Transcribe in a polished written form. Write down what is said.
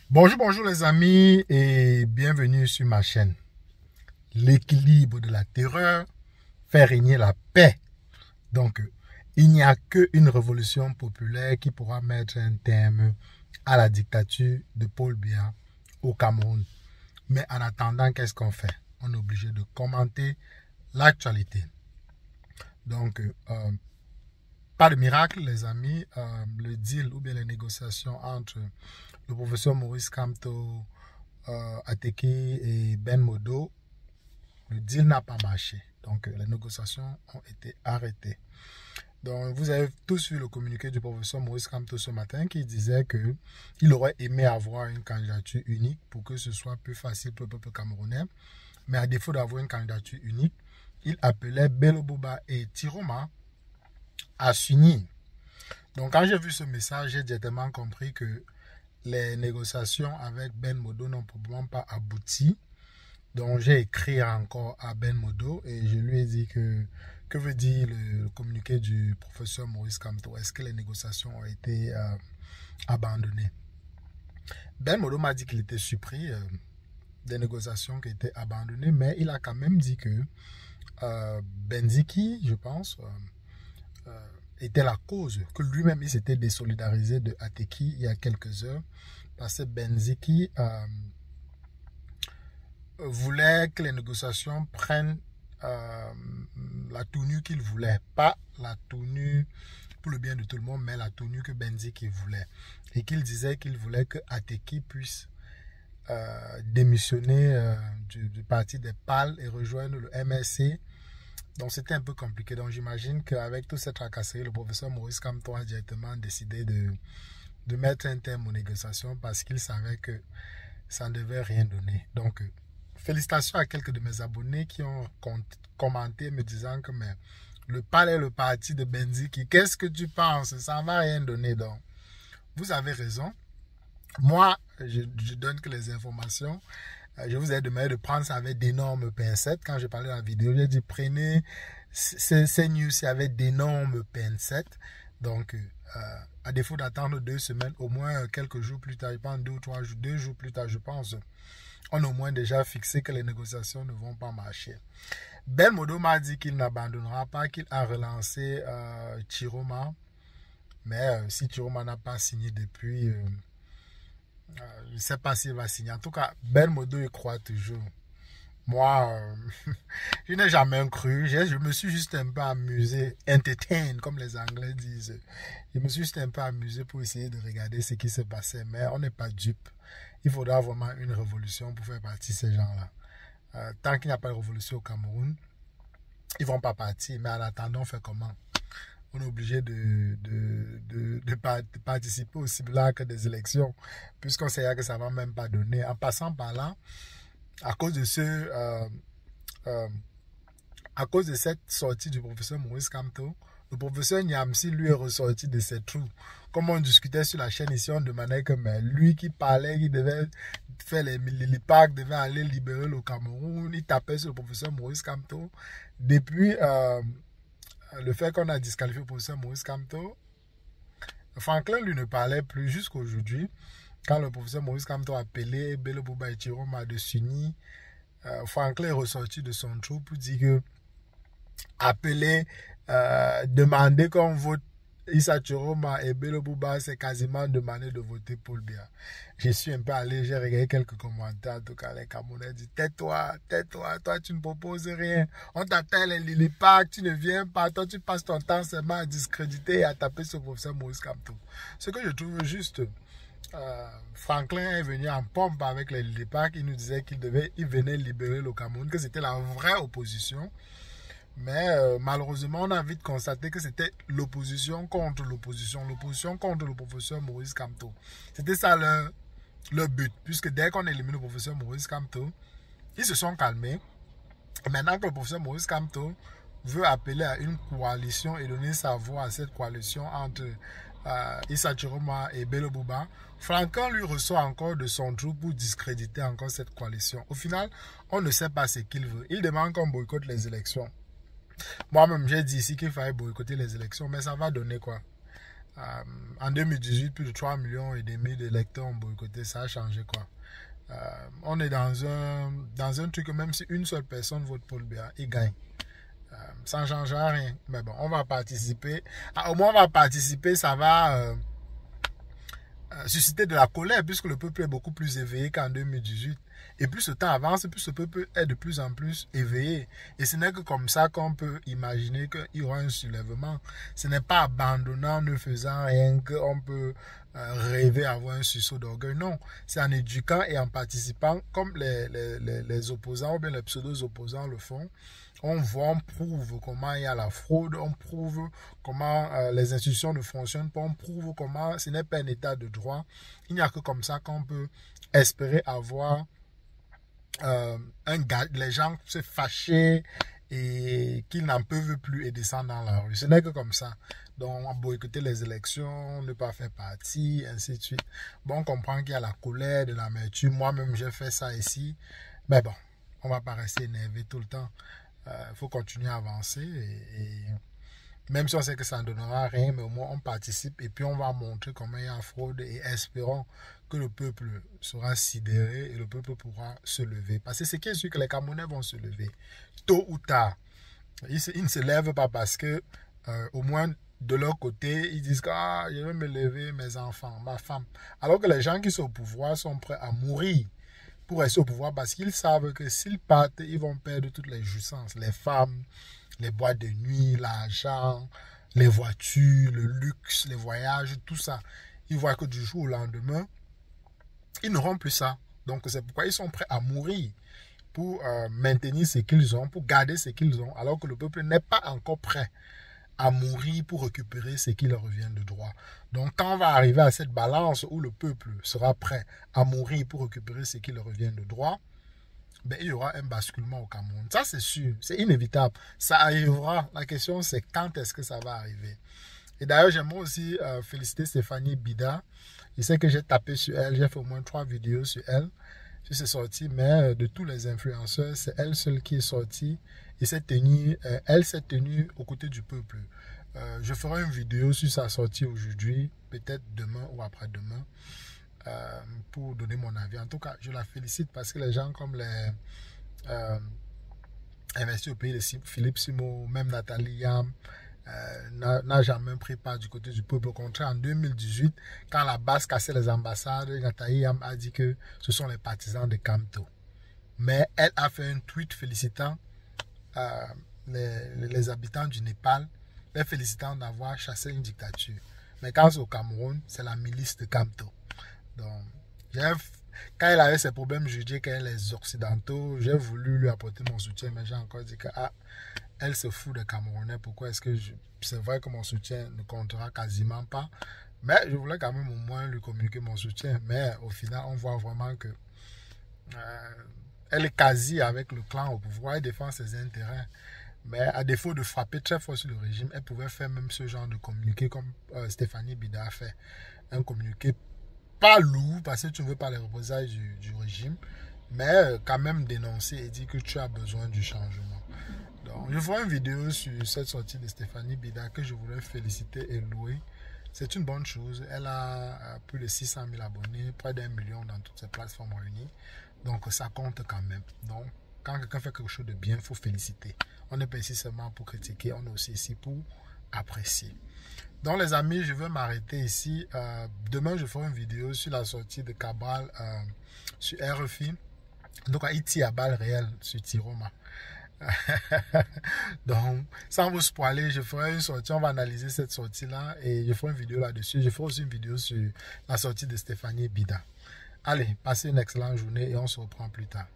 Bonjour les amis et bienvenue sur ma chaîne. L'équilibre de la terreur fait régner la paix. Donc, il n'y a qu'une révolution populaire qui pourra mettre un terme à la dictature de Paul Biya au Cameroun. Mais en attendant, qu'est-ce qu'on fait? On est obligé de commenter l'actualité. Donc, pas de miracle les amis, le deal ou bien les négociations entre le professeur Maurice Kamto, Ateki et Ben Modo, le deal n'a pas marché. Donc les négociations ont été arrêtées. Donc vous avez tous vu le communiqué du professeur Maurice Kamto ce matin qui disait qu'il aurait aimé avoir une candidature unique pour que ce soit plus facile pour le peuple camerounais. Mais à défaut d'avoir une candidature unique, il appelait Bello Bouba et Tiroma à s'unir. Donc quand j'ai vu ce message, j'ai directement compris que les négociations avec Ben Modo n'ont probablement pas abouti. Donc j'ai écrit encore à Ben Modo et je lui ai dit que veut dire le communiqué du professeur Maurice Kamto. Est-ce que les négociations ont été abandonnées? Ben Modo m'a dit qu'il était surpris des négociations qui étaient abandonnées, mais il a quand même dit que Benziki, je pense, était la cause, que lui-même il s'était désolidarisé de Ateki il y a quelques heures parce que Benziki voulait que les négociations prennent la tenue qu'il voulait, pas la tenue pour le bien de tout le monde, mais la tenue que Benziki voulait, et qu'il disait qu'il voulait que Ateki puisse démissionner du parti des PAL et rejoindre le MSC. Donc c'était un peu compliqué. Donc j'imagine qu'avec toute cette tracasserie, le professeur Maurice Kamto a directement décidé de mettre un terme aux négociations parce qu'il savait que ça ne devait rien donner. Donc félicitations à quelques de mes abonnés qui ont commenté me disant que mais, le PAL est le parti de Benziki. Qu'est-ce que tu penses? Ça ne va rien donner. Donc vous avez raison. Moi, je donne que les informations. Je vous ai demandé de prendre ça avec d'énormes pincettes. Quand je parlais dans la vidéo, j'ai dit prenez ces news avec d'énormes pincettes. Donc, à défaut d'attendre 2 semaines, au moins quelques jours plus tard, je pense 2 ou 3 jours, 2 jours plus tard, je pense, on a au moins déjà fixé que les négociations ne vont pas marcher. Ben Modo m'a dit qu'il n'abandonnera pas, qu'il a relancé Tiroma. Mais si Tiroma n'a pas signé depuis... je ne sais pas s'il va signer. En tout cas, Ben Modo y croit toujours. Moi, je n'ai jamais cru. Je me suis juste un peu amusé, entertain, comme les Anglais disent. Je me suis juste un peu amusé pour essayer de regarder ce qui se passait. Mais on n'est pas dupe. Il faudra vraiment une révolution pour faire partie de ces gens-là. Tant qu'il n'y a pas de révolution au Cameroun, ils ne vont pas partir. Mais en attendant, on fait comment? On est obligé de participer au simulacre des élections, puisqu'on sait que ça ne va même pas donner. En passant par là, à cause de cette sortie du professeur Maurice Kamto, le professeur Niamsi lui est ressorti de ses trous. Comme on discutait sur la chaîne ici, on demandait que mais lui qui parlait, qui devait faire les packs, devait aller libérer le Cameroun, il tapait sur le professeur Maurice Kamto. Depuis le fait qu'on a disqualifié le professeur Maurice Kamto, Franklin lui ne parlait plus jusqu'à aujourd'hui. Quand le professeur Maurice Kamto a appelé Bello Bouba et Tiroma de s'unir, Franklin est ressorti de son trou pour dire que appeler, demander qu'on vote Issa Tiroma et Bello Bouba, c'est quasiment demander de voter Paul Biya. Je suis un peu allé, j'ai regardé quelques commentaires, en tout cas les Camerounais disent tais-toi, toi tu ne proposes rien, on t'appelle un Lilipac, tu ne viens pas, toi tu passes ton temps seulement à discréditer et à taper sur le professeur Maurice Kamto. Ce que je trouve juste, Franklin est venu en pompe avec les Lilipac, il nous disait qu'il venait libérer le Cameroun, que c'était la vraie opposition. Mais malheureusement, on a vite constaté que c'était l'opposition contre l'opposition contre le professeur Maurice Kamto. C'était ça leur but, puisque dès qu'on élimine le professeur Maurice Kamto, ils se sont calmés. Et maintenant que le professeur Maurice Kamto veut appeler à une coalition et donner sa voix à cette coalition entre Issa Tiroma et Bello Bouba, Franklin lui reçoit encore de son trou pour discréditer encore cette coalition. Au final, on ne sait pas ce qu'il veut. Il demande qu'on boycotte les élections. Moi-même, j'ai dit ici qu'il fallait boycotter les élections, mais ça va donner quoi? En 2018, plus de 3,5 millions de lecteurs ont boycotté. Ça a changé quoi? On est dans un truc, même si une seule personne vote Paul Biya, il gagne. Ça ne change rien. Mais bon, on va participer. Au moins, on va participer, ça va susciter de la colère, puisque le peuple est beaucoup plus éveillé qu'en 2018. Et plus le temps avance, plus le peuple est de plus en plus éveillé. Et ce n'est que comme ça qu'on peut imaginer qu'il y aura un soulèvement. Ce n'est pas abandonnant, ne faisant rien, qu'on peut rêver avoir un sursaut d'orgueil. Non, c'est en éduquant et en participant, comme les opposants ou bien les pseudo-opposants le font. On voit, on prouve comment il y a la fraude, on prouve comment les institutions ne fonctionnent pas, on prouve comment ce n'est pas un état de droit. Il n'y a que comme ça qu'on peut espérer avoir les gens se fâcher et qu'ils n'en peuvent plus et descendent dans la rue. Ce n'est que comme ça. Donc, boycotter les élections, ne pas faire partie, ainsi de suite. Bon, on comprend qu'il y a la colère, de l'amertume. Moi-même, j'ai fait ça ici. Mais bon, on ne va pas rester énervé tout le temps. Il faut continuer à avancer et même si on sait que ça ne donnera rien, mais au moins on participe et puis on va montrer comment il y a fraude et espérons que le peuple sera sidéré et le peuple pourra se lever. Parce que c'est qui est sûr que les Camerounais vont se lever, tôt ou tard. Ils ne se lèvent pas parce que au moins de leur côté, ils disent que je vais me lever, mes enfants, ma femme. Alors que les gens qui sont au pouvoir sont prêts à mourir pour rester au pouvoir parce qu'ils savent que s'ils partent, ils vont perdre toutes les jouissances. Les femmes, les boîtes de nuit, l'argent, les voitures, le luxe, les voyages, tout ça. Ils voient que du jour au lendemain, ils n'auront plus ça. Donc c'est pourquoi ils sont prêts à mourir pour maintenir ce qu'ils ont, pour garder ce qu'ils ont, alors que le peuple n'est pas encore prêt à mourir pour récupérer ce qui leur revient de droit. Donc quand on va arriver à cette balance où le peuple sera prêt à mourir pour récupérer ce qui leur revient de droit, ben, il y aura un basculement au Cameroun. Ça c'est sûr, c'est inévitable. Ça arrivera. La question c'est quand est-ce que ça va arriver. Et d'ailleurs j'aimerais aussi féliciter Stéphanie Bida. Je sais que j'ai tapé sur elle, j'ai fait au moins 3 vidéos sur elle. C'est sorti, mais de tous les influenceurs, c'est elle seule qui est sortie et elle s'est tenue aux côtés du peuple. Je ferai une vidéo sur sa sortie aujourd'hui, peut-être demain ou après-demain, pour donner mon avis. En tout cas, je la félicite parce que les gens comme les investis au pays de Philippe Simo, même Nathalie Yam, n'a jamais pris part du côté du peuple. Au contraire, en 2018, quand la base cassait les ambassades, Nathalie Yam a dit que ce sont les partisans de Kamto. Mais elle a fait un tweet félicitant les habitants du Népal, les félicitant d'avoir chassé une dictature. Mais quand c'est au Cameroun, c'est la milice de Kamto. Donc, quand elle avait ses problèmes juridiques avec les Occidentaux, j'ai voulu lui apporter mon soutien, mais j'ai encore dit que elle se fout des Camerounais. Pourquoi est-ce que c'est vrai que mon soutien ne comptera quasiment pas, mais je voulais quand même au moins lui communiquer mon soutien. Mais au final, on voit vraiment que elle est quasi avec le clan au pouvoir, elle défend ses intérêts. Mais à défaut de frapper très fort sur le régime, elle pouvait faire même ce genre de communiqué comme Stéphanie Bida a fait. Un communiqué pas lourd parce que tu ne veux pas les représailles du régime, mais quand même dénoncer et dire que tu as besoin du changement. Donc, je ferai une vidéo sur cette sortie de Stéphanie Bida que je voudrais féliciter et louer. C'est une bonne chose. Elle a plus de 600 000 abonnés, près d'1 million dans toutes ces plateformes réunies. Donc, ça compte quand même. Donc, quand quelqu'un fait quelque chose de bien, il faut féliciter. On n'est pas ici seulement pour critiquer, on est aussi ici pour apprécier. Donc, les amis, je vais m'arrêter ici. Demain, je ferai une vidéo sur la sortie de Cabral sur RFI. Donc, à Iti à balles réelles sur Tiroma. Donc, sans vous spoiler, je ferai une sortie, on va analyser cette sortie-là et je ferai une vidéo là-dessus. Je ferai aussi une vidéo sur la sortie de Stéphanie Bida. Allez, passez une excellente journée et on se reprend plus tard.